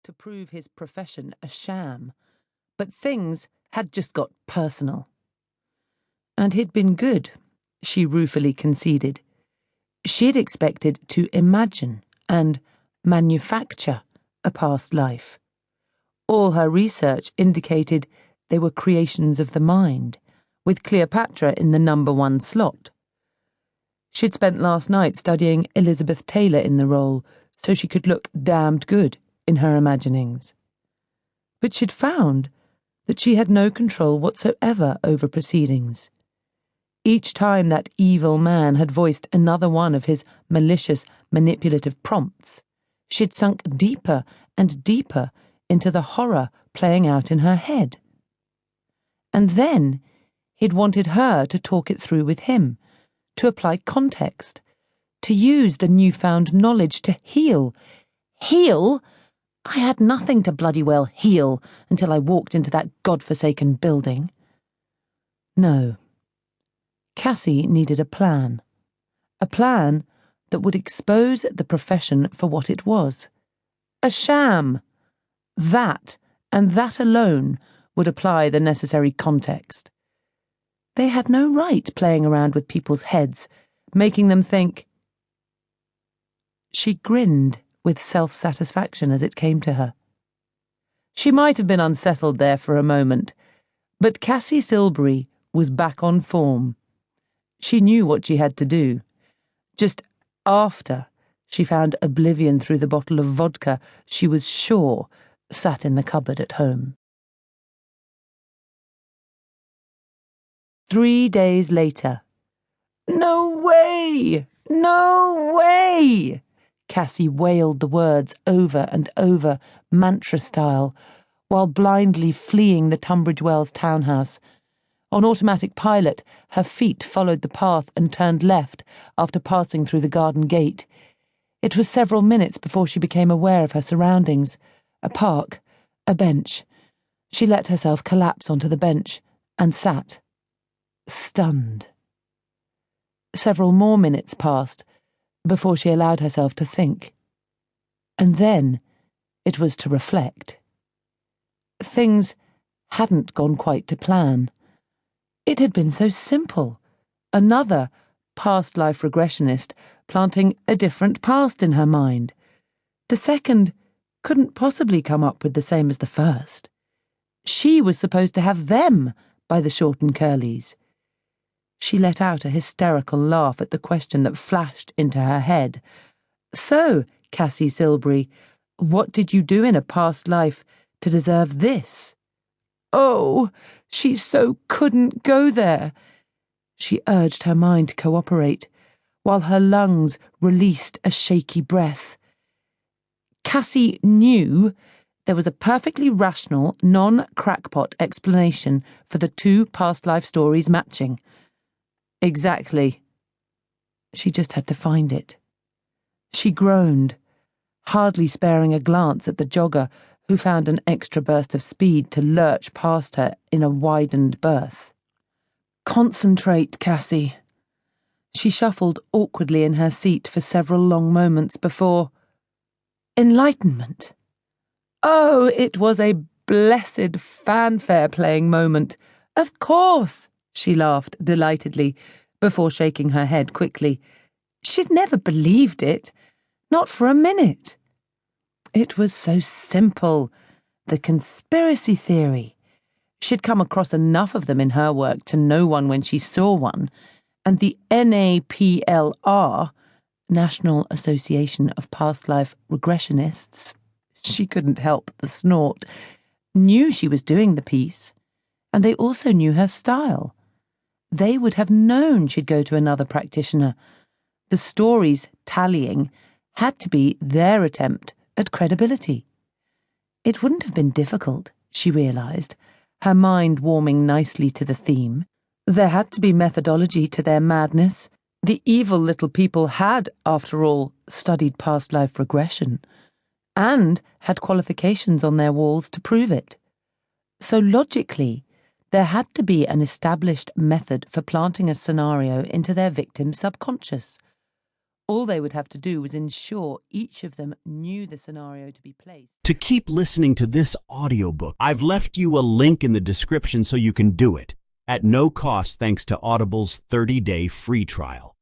to prove his profession a sham, but things had just got personal. And he'd been good, she ruefully conceded. She'd expected to imagine and manufacture a past life. All her research indicated they were creations of the mind, with Cleopatra in the #1 slot. She'd spent last night studying Elizabeth Taylor in the role so she could look damned good in her imaginings. But she'd found that she had no control whatsoever over proceedings. Each time that evil man had voiced another one of his malicious, manipulative prompts, she'd sunk deeper and deeper into the horror playing out in her head. And then he'd wanted her to talk it through with him, to apply context, to use the newfound knowledge to heal. Heal? I had nothing to bloody well heal until I walked into that godforsaken building. No. Cassie needed a plan that would expose the profession for what it was. A sham. That, and that alone, would apply the necessary context. They had no right playing around with people's heads, making them think. She grinned with self-satisfaction as it came to her. She might have been unsettled there for a moment, but Cassie Silbury was back on form. She knew what she had to do. Just after she found oblivion through the bottle of vodka she was sure sat in the cupboard at home. 3 days later. No way! No way! Cassie wailed the words over and over, mantra-style, while blindly fleeing the Tunbridge Wells townhouse. On automatic pilot, her feet followed the path and turned left after passing through the garden gate. It was several minutes before she became aware of her surroundings. A park, a bench. She let herself collapse onto the bench and sat, stunned. Several more minutes passed before she allowed herself to think. And then it was to reflect. Things hadn't gone quite to plan. It had been so simple. Another past life regressionist planting a different past in her mind. The second couldn't possibly come up with the same as the first. She was supposed to have them by the short and curlies. She let out a hysterical laugh at the question that flashed into her head. So, Cassie Silbury, what did you do in a past life to deserve this? Oh, she so couldn't go there. She urged her mind to cooperate, while her lungs released a shaky breath. Cassie knew there was a perfectly rational, non-crackpot explanation for the two past life stories matching. Exactly. She just had to find it. She groaned, hardly sparing a glance at the jogger who found an extra burst of speed to lurch past her in a widened berth. Concentrate, Cassie. She shuffled awkwardly in her seat for several long moments before... enlightenment. Oh, it was a blessed fanfare-playing moment. Of course, she laughed delightedly, before shaking her head quickly. She'd never believed it, not for a minute. It was so simple, the conspiracy theory. She'd come across enough of them in her work to know one when she saw one, and the NAPLR, National Association of Past Life Regressionists, she couldn't help the snort, knew she was doing the piece, and they also knew her style. They would have known she'd go to another practitioner. The stories tallying had to be their attempt at credibility. It wouldn't have been difficult, she realised, her mind warming nicely to the theme. There had to be methodology to their madness. The evil little people had, after all, studied past life regression, and had qualifications on their walls to prove it. So logically, there had to be an established method for planting a scenario into their victim's subconscious. All they would have to do was ensure each of them knew the scenario to be placed. To keep listening to this audiobook, I've left you a link in the description so you can do it at no cost thanks to Audible's 30-day free trial.